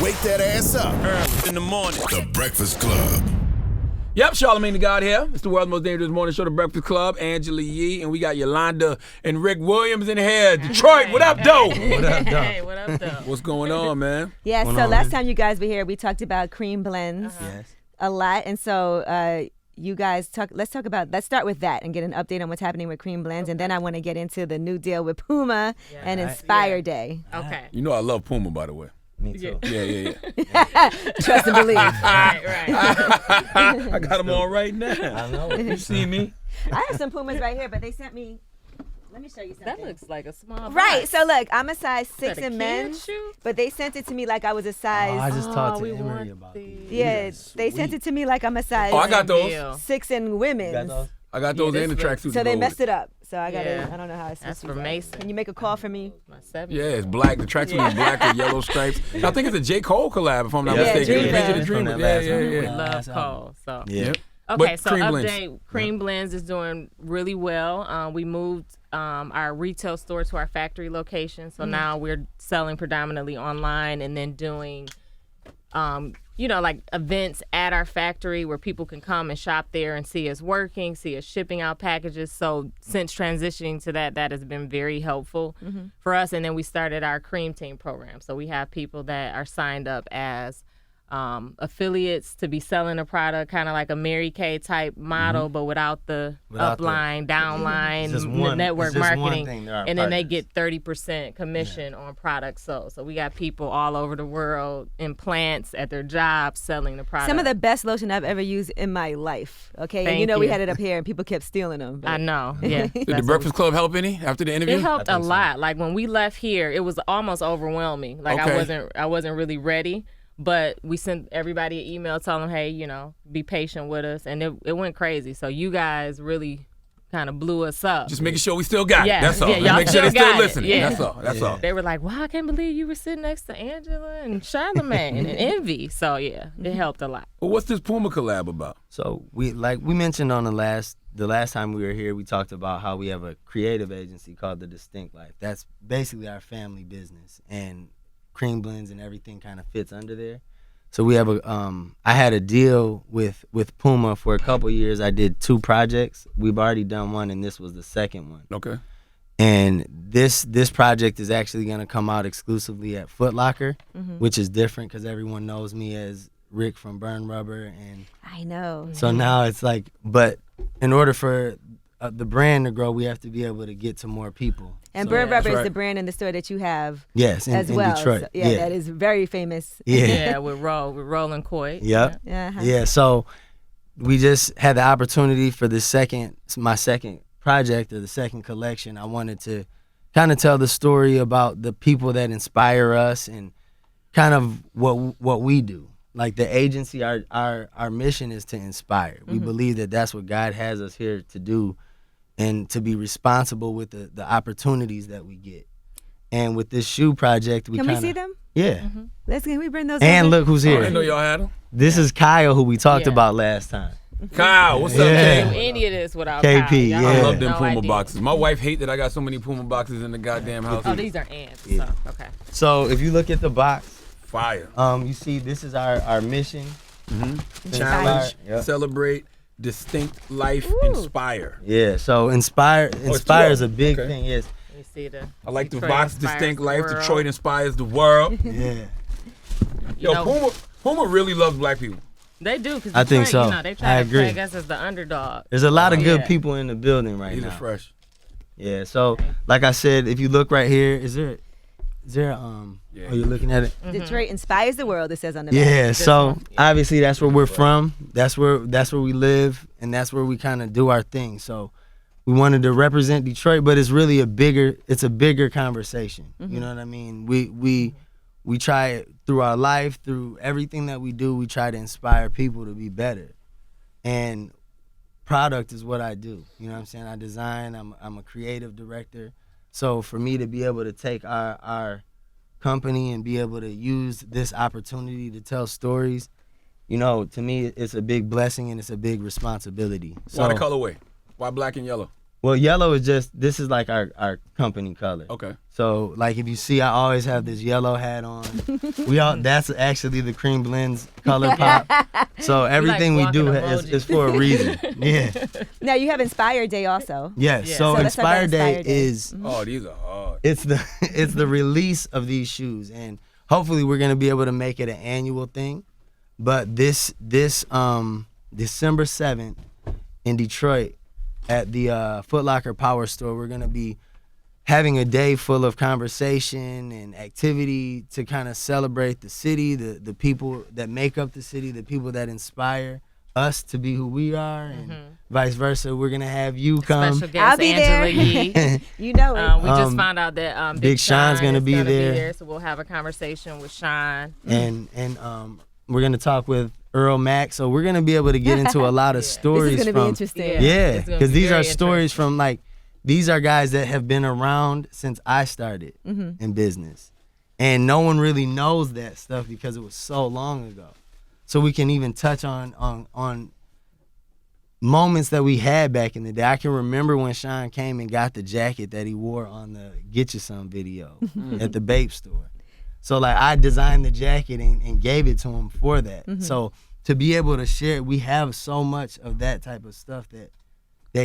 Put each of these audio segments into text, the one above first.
Wake that ass up. Early in the morning. The Breakfast Club. Yep, Charlamagne the God here. It's the world's most dangerous morning show, The Breakfast Club. Angela Yee, and we got Yolanda and Rick Williams in here. Detroit, what up, though? What up, though? Hey, what up, though? What's going on, man? Yeah, so last time you guys were here, we talked about cream blends a lot. And so you guys, let's start with that and get an update on what's happening with cream blends. And then I want to get into the new deal with Puma and Inspire Day. Okay. You know I love Puma, by the way. Me too. Yeah. Trust and believe. Right. I got them on right now. I know. You see me? I have some Pumas right here, but they sent me. Let me show you something. That looks like a small Right. box. So look, I'm a size 6 Is that a in men, kid's shoe? but they sent it to me like I was a size. I just talked to we Emery want about these. these. Yeah, they sent it to me like I'm a size. Oh, I got those. Deal. 6 in women's. I got those Yeah, in the this tracksuit. So they messed it up. So I gotta. Yeah. I don't know how it's That's supposed to for be. Mason. Can you make a call for me? My 7. Yeah, it's black. The tracksuit is black with yellow stripes. I think it's a J. Cole collab, if I'm not Yeah, mistaken. Dreamville. Picture the From Dreamville. that Yeah. We last love album. Cole. So. Yep. Okay, But so Cream update, Blends. Cream Blends is doing really well. We moved our retail store to our factory location, so now we're selling predominantly online and then doing, like events at our factory where people can come and shop there and see us working, see us shipping out packages. So since transitioning to that has been very helpful for us. And then we started our Cream Team program. So we have people that are signed up as affiliates to be selling a product, kind of like a Mary Kay type model, but without the upline, downline, network marketing, and then they get 30% commission on products sold. So we got people all over the world in plants at their jobs selling the product. Some of the best lotion I've ever used in my life. Okay, Thank and we you. had it up here and people kept stealing them. I know, yeah. Did the Breakfast Club help any after the interview? It helped a lot. Like when we left here, it was almost overwhelming. Like Okay. I wasn't really ready. But we sent everybody an email telling them, hey, be patient with us. And it went crazy. So you guys really kind of blew us up. Just making sure we still got it. That's all. Yeah, y'all Make sure they still still got it. listening. Yeah. That's all. They were like, wow, I can't believe you were sitting next to Angela and Charlamagne and Envy. So, yeah, it helped a lot. Well, what's this Puma collab about? So we mentioned on the last time we were here, we talked about how we have a creative agency called The Distinct Life. That's basically our family business, and Cream Blends and everything kind of fits under there. So we have I had a deal with Puma for a couple years. I did 2 projects. We've already done one, and this was the second one. Okay. And this project is actually going to come out exclusively at Foot Locker, which is different because everyone knows me as Rick from Burn Rubber, and I know. so now it's like, but in order for the brand to grow, we have to be able to get to more people. And So- Bird Rubber right. is the brand in the store that you have Yes, as in well. Detroit. So, yeah, that is very famous. Yeah. With Roland Coit. Yep. Uh-huh. Yeah, so we just had the opportunity for my second project or the second collection. I wanted to kind of tell the story about the people that inspire us and kind of what we do. Like the agency, our mission is to inspire. We believe that that's what God has us here to do, and to be responsible with the opportunities that we get. And with this shoe project, Can we see them? Yeah. Can we bring those And over? look who's I here. didn't know y'all had them. This is Kyle, who we talked Yeah. about last time. Kyle, what's up, Yeah. Do K? any of this without KP, Kyle. Y'all yeah. I have love them no Puma idea. boxes. My wife hates that I got so many Puma boxes in the goddamn house. Oh, these are ants. Yeah. So, okay. So if you look at the box, Fire. you see this is our mission. Challenge, Yep. celebrate, distinct life, inspire. Yeah, so inspire it's is a 12. big Okay. thing. Yes. You see the I like the Detroit box, inspires distinct the life. world. Detroit inspires the world. Yeah. Yo, You know- Puma really loves black people. They do, because I think so. they I try to agree. peg us as the underdog. There's a lot of good Yeah. people in the building right These now. are fresh. Yeah. So like I said, if you look right here, is there Yeah. Oh, you're looking at it? Detroit inspires the world, it says on the back. Yeah, so one, yeah. obviously that's where we're from. That's where we live, and that's where we kind of do our thing. So we wanted to represent Detroit, but it's really a bigger conversation. You know what I mean? We try it through our life, through everything that we do. We try to inspire people to be better, and product is what I do. You know what I'm saying? I design. I'm a creative director. So for me to be able to take our company and be able to use this opportunity to tell stories, to me it's a big blessing and it's a big responsibility. So Why the colorway? Why black and yellow? Well, yellow is this is like our company color. Okay. So like if you see, I always have this yellow hat on. That's actually the Cream Blends color pop. So everything we do is for a reason. Yeah. Now you have Inspire Day also. Yes. Yeah. So let's talk about Inspire Day Inspire Day. is Oh, these are hard. it's the release of these shoes, and hopefully we're gonna be able to make it an annual thing. But this December 7th in Detroit at the Foot Locker Power Store, we're gonna be having a day full of conversation and activity to kind of celebrate the city, the people that make up the city, the people that inspire us to be who we are, and vice versa. We're gonna have you come. Special guest I'll be Angela there. Yee. You know it. We just found out that Big Sean's Sean gonna is be there. So we'll have a conversation with Sean. and we're gonna talk with Earl Mack. So we're gonna be able to get into a lot of stories This is gonna be from interesting. yeah, It's gonna because be these are very stories from like these are guys that have been around since I started in business, and no one really knows that stuff because it was so long ago. So we can even touch on moments that we had back in the day. I can remember when Sean came and got the jacket that he wore on the Get You Some video at the Bape store. So like I designed the jacket and gave it to him for that. So to be able to share, we have so much of that type of stuff that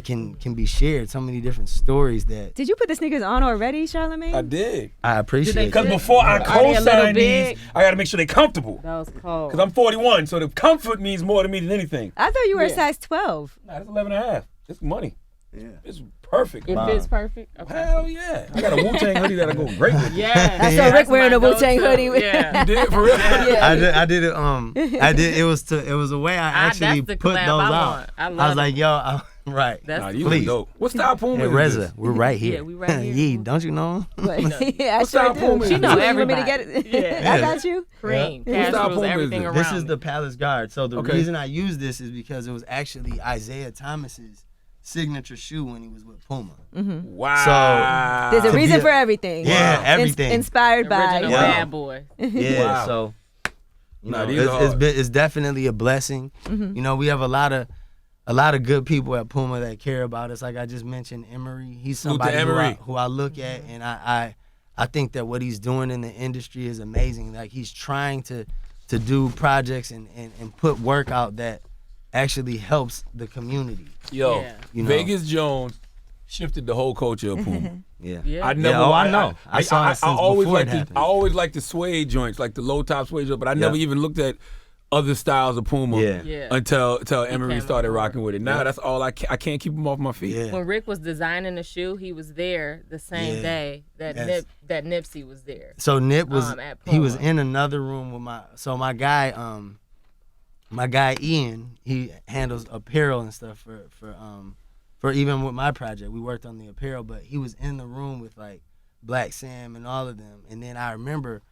can be shared. So many different stories that Did you put the sneakers on already, Charlamagne? I did. I appreciate. Because It. before I Are they a little co-sign big? these, I got to make sure they're comfortable. That was cold. Because I'm 41, so the comfort means more to me than anything. I thought you were a size 12. Nah, that's 11 and a half. It's money. Yeah. It's perfect. It fits perfect. Okay. Hell yeah. I got a Wu-Tang hoodie that'll go great with it. Yeah. I saw Rick wearing a Wu-Tang hoodie. Yeah. You did for real? I did it. I did. It was a way I actually that's the put those collab I out. want. I I love was like, yo, right. That's Nah, the these Please. are dope. What style Puma Hey, is Reza, this? we're right here. Yeah, we right here. Yee, don't you know him? Yeah, I What sure style do. Puma is She know this? You want me to everybody. get it? Yeah. I got you. Cream, What style casuals, Puma is everything this? around. This is it. the Palace Guard. So the Okay. reason I use this is because it was actually Isaiah Thomas's signature shoe when he was with Puma. Wow. There's a To reason be a- for everything. Yeah, everything. Inspired by. Original Yeah. bad boy. Yeah, Wow. so you Nah, know, these are hard. it's definitely a blessing. You know, we have a lot of good people at Puma that care about us. Like I just mentioned, Emery. He's Salute to somebody Emery. who I look at, and I think that what he's doing in the industry is amazing. Like he's trying to do projects and put work out that actually helps the community. Yo, Yeah. You know. Vegas Jones shifted the whole culture of Puma. Yeah. Yeah. I never. I know. I saw it since always before it liked happened. I always liked the suede joints, like the low top suede joints, but I never even looked at other styles of Puma Yeah. Yeah. until Emery came started on board. rocking with it. Now that's all I can't keep him off my feet. Yeah. When Rick was designing the shoe, he was there the same Yeah. day that Yes. that Nipsey was there. So Nip was At he was Puma. in another room with my guy Ian. He handles apparel and stuff for even with my project. We worked on the apparel, but he was in the room with like Black Sam and all of them. And then I remember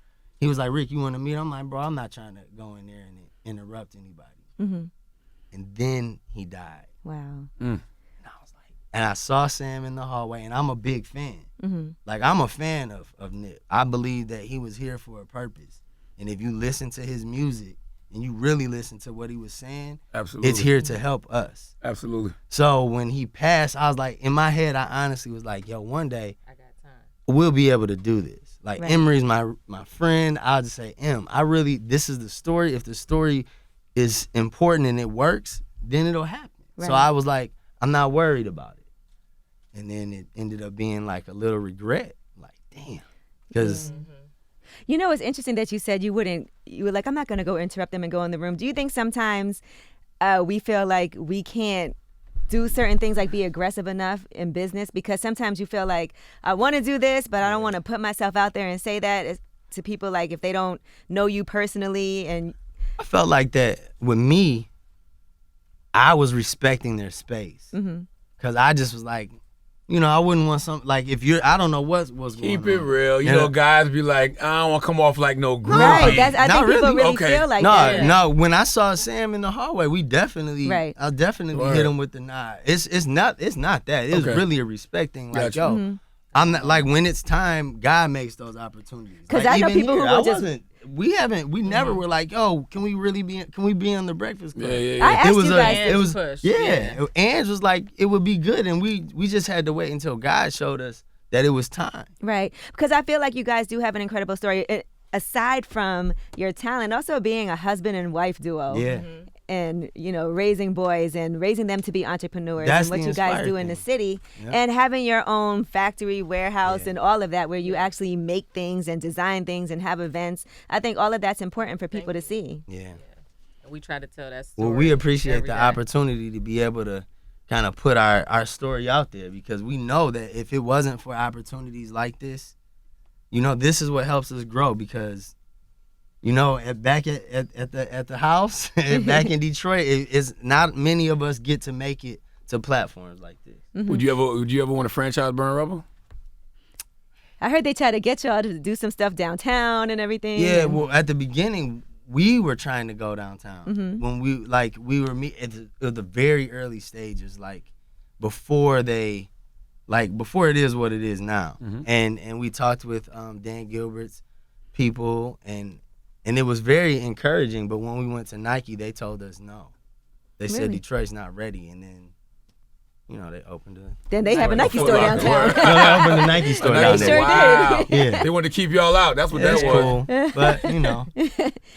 he was like, Rick, you want to meet? I'm like, bro, I'm not trying to go in there and interrupt anybody. And then he died. Wow. And I saw Sam in the hallway, and I'm a big fan. Like, I'm a fan of Nip. I believe that he was here for a purpose. And if you listen to his music and you really listen to what he was saying, Absolutely. it's here to help us. Absolutely. So when he passed, I was like, in my head, I honestly was like, yo, one day I got time. we'll be able to do this. Like, Right. Emery's my friend. I'll just say, this is the story. If the story is important and it works, then it'll happen. So Right. I was like, I'm not worried about it. And then it ended up being like a little regret. Like, damn. Because, You know, it's interesting that you said you were like, I'm not going to go interrupt them and go in the room. Do you think sometimes we feel like we can't do certain things, like be aggressive enough in business? Because sometimes you feel like, I want to do this, but I don't want to put myself out there and say that to people, like if they don't know you personally. And I felt like that with me, I was respecting their space. Because I just was like, you know, I wouldn't want something, like if you're, I don't know what's going on. Keep it real. You Yeah. know, guys be like, I don't want to come off like no groupie. right, I Not think people really. really Okay. feel like No, that. no. When I saw Sam in the hallway, we definitely, Right. I definitely Word. hit him with the nod. It's not that. It's Okay. really a respect thing. Like, Gotcha. yo, I'm not like when it's time, God makes those opportunities. 'Cause Like, I know even people here, who I will just wasn't we never were like, yo, can we be on the Breakfast Club? Yeah. I asked It was you guys. it was push. yeah. Ange was like, it would be good, and we just had to wait until God showed us that it was time. Right. Because I feel like you guys do have an incredible story. Aside from your talent, also being a husband and wife duo. Yeah. And, raising boys and raising them to be entrepreneurs That's and what the you guys inspired do in the thing. city. Yep. And having your own factory, warehouse, and all of that where you actually make things and design things and have events. I think all of that's important for people to see. Yeah. We try to tell that story. Well, we appreciate every the day. opportunity to be able to kind of put our story out there, because we know that if it wasn't for opportunities like this, this is what helps us grow, because back at the house back in Detroit, it's not many of us get to make it to platforms like this. Mm-hmm. Would you ever want to franchise Burn Rubber? I heard they try to get y'all to do some stuff downtown and everything. Yeah, well, at the beginning, we were trying to go downtown when we were at the very early stages, before it is what it is now. And we talked with Dan Gilbert's people, and it was very encouraging. But when we went to Nike, they told us no. They said Detroit's not ready, and then they opened it. Then they have a Nike store downtown. They opened the Nike store They down sure there. Wow. did. Yeah. They wanted to keep y'all out. That's what That's that was. cool, but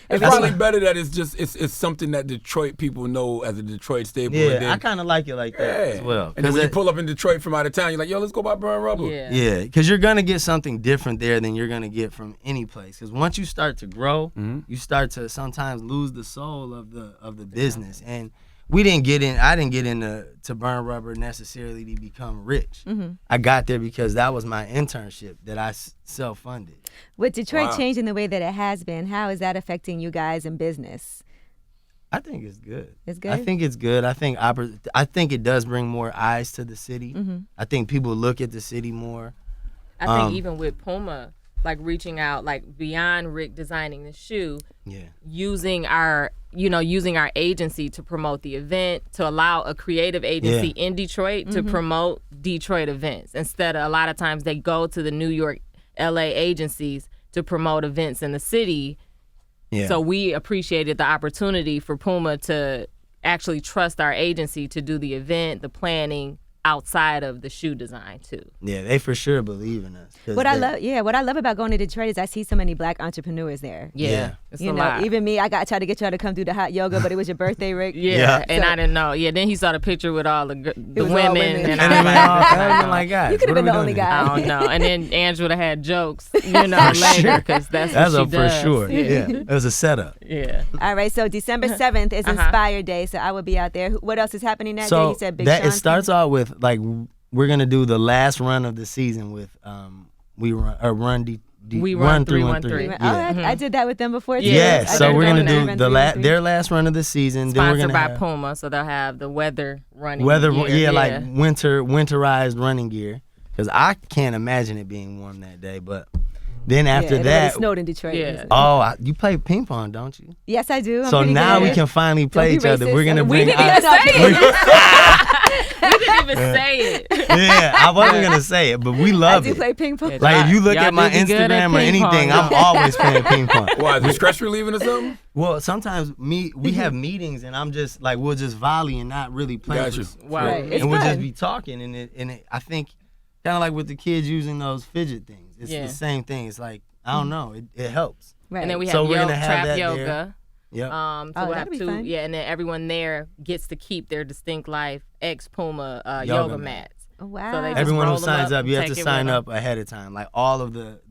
It's probably better that it's something that Detroit people know as a Detroit staple. and yeah, then, I kind of like it like that as well. And then when you 'Cause pull up in Detroit from out of town, you're like, yo, let's go buy Burn Rubber. Yeah, because you're gonna get something different there than you're gonna get from any place. Because once you start to grow, you start to sometimes lose the soul of the business. And I didn't get into Burn Rubber necessarily to become rich. I got there because that was my internship that I self-funded. With Detroit Wow. changing the way that it has been, how is that affecting you guys in business? I think it's good. It's good? I think it's good. I think it does bring more eyes to the city. I think people look at the city more. I think even with Puma, reaching out, beyond Rick designing the shoe, using our agency to promote the event, to allow a creative agency in Detroit to promote Detroit events. Instead of, a lot of times they go to the New York, LA agencies to promote events in the city. Yeah. So we appreciated the opportunity for Puma to actually trust our agency to do the event, the planning, outside of the shoe design too. Yeah, they for sure believe in us. What I love about going to Detroit is I see so many black entrepreneurs there. Yeah. It's a lot. Even me, I tried to get y'all to come do the hot yoga, but it was your birthday, Rick. Yeah. And I didn't know. Yeah, then he saw the picture with all the was all women, women. and And I then was I'm like, guys, You could have what been are the we only doing here? guy. I don't know. And then Ange would have had jokes, later, because that's what she for does. sure. Yeah, it was a setup. Yeah. All right, so December 7th is Inspire Day, so I will be out there. What else is happening that day? So You said Big that Sean. it starts out with we're gonna do the last run of the season with we run 313. Yeah. I did that with them before too. Yeah, I so did we're run gonna do Run the 313. their last run of the season. Then we're Sponsored gonna by have Puma, so they'll have the weather running gear, gear. winterized running gear. Because I can't imagine it being warm that day. But then after it that, really snowed in Detroit. Yeah. you play ping pong, don't you? Yes, I do. I'm So pretty now good. we can finally play be each other. racist. We're gonna We bring. didn't out- even say We didn't even say it. Yeah, I wasn't gonna say it, but we I love do it. play ping pong. Like if you look Y'all at my do be good at Instagram or ping pong, anything, I'm y'all. always playing ping pong. Why, is it stress relieving or something? Well, sometimes we have meetings and I'm just we'll just volley and not really play. Gotcha. Wow. Right. It's And we'll just fun. be talking and it I think kind of like with the kids using those fidget things. It's Yeah. the same thing. It's like I don't know. It helps. Right. And then we have So we're gonna have trap that yoga. there. Yep. So Oh, we'll have that'll be two. fun. Yeah, and then everyone there gets to keep their distinct life ex Puma Yoga yoga mat. mats. Oh, wow. So they just Everyone who roll them signs up up, you and have to take it sign with up ahead of time. Like all of the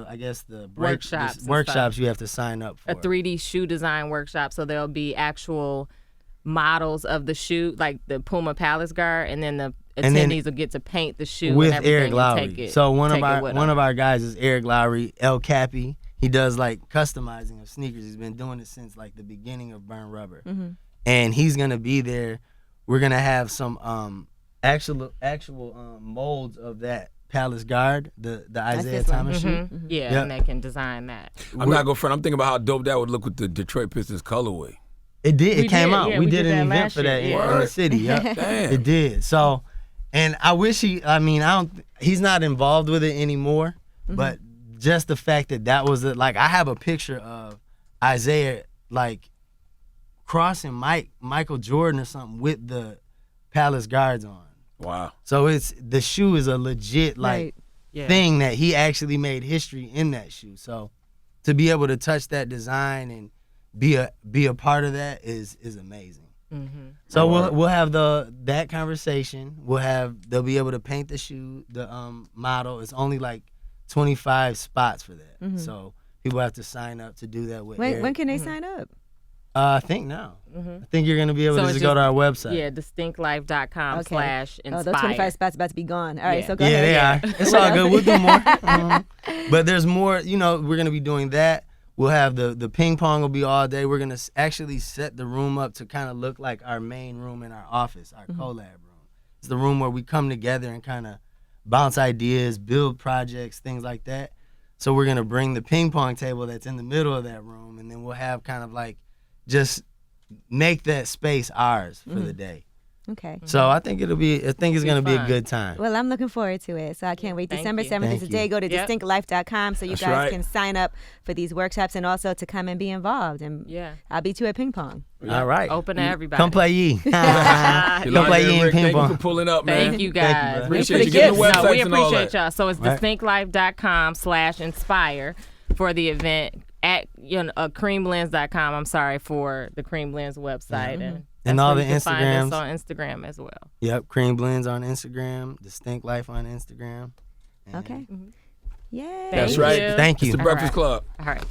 I guess the Workshops and workshops stuff. you have to sign up for. A 3D shoe design workshop. So there'll be actual models of the shoe, like the Puma Palace Guard, and then the And then attendees will get to paint the shoe with and everything Eric and Lowry. take it. So one take it of with 'em. our guys is Eric Lowry, El Cappy. He does customizing of sneakers. He's been doing it since the beginning of Burn Rubber. And he's gonna be there. We're gonna have some actual molds of that Palace Guard, the Isaiah this one. Thomas shoe. Yeah, Yep. and they can design that. I'm not going front. I'm thinking about how dope that would look with the Detroit Pistons colorway. It did. It We came did, out. yeah, we we did did an that event last for that year, in yeah. the city. Yeah, Damn. it did. So, and I wish he's not involved with it anymore. But just the fact that was like I have a picture of Isaiah like crossing Michael Jordan or something with the Palace Guards on. Wow. So the shoe is a legit like thing that he actually made history in that shoe. So to be able to touch that design and be a part of that is amazing. Mm-hmm. So we'll have that conversation. They'll be able to paint the shoe, the model. It's only like 25 spots for that. Mm-hmm. So people have to sign up to do that with Eric. When can they sign up? I think now. Mm-hmm. I think you're going to be able to just go to our website. Yeah, distinctlife.com/inspire. Oh, those 25 spots about to be gone. All right, so go ahead. Yeah, they are. It's all good. We'll do more. Mm-hmm. But there's more. We're going to be doing that. We'll have the ping pong will be all day. We're going to actually set the room up to kind of look like our main room in our office, our Collab room. It's the room where we come together and kind of bounce ideas, build projects, things like that. So we're going to bring the ping pong table that's in the middle of that room, and then we'll have kind of like just make that space ours for the day. Okay. So I think it's going to be a good time. Well, I'm looking forward to it. So I can't wait. December 7th is the day. Go to distinctlife.com so you That's guys right. can sign up for these workshops and also to come and be involved. And I'll beat you at ping pong. All right. Open to everybody. Come play ye. Come Yolanda play ye and in Rick, ping thank you pong. for pulling up, man. Thank you, guys. Appreciate you. Give them the websites we and all appreciate that. y'all. So it's distinctlife.com/inspire for the event. At creamblends.com. I'm sorry, for the Cream Blends website And all the you can find us Instagrams. on Instagram as well. Yep, Cream Blends on Instagram, Distinct Life on Instagram. Okay. Yay. That's right. Thank you. It's the Breakfast Club. All right.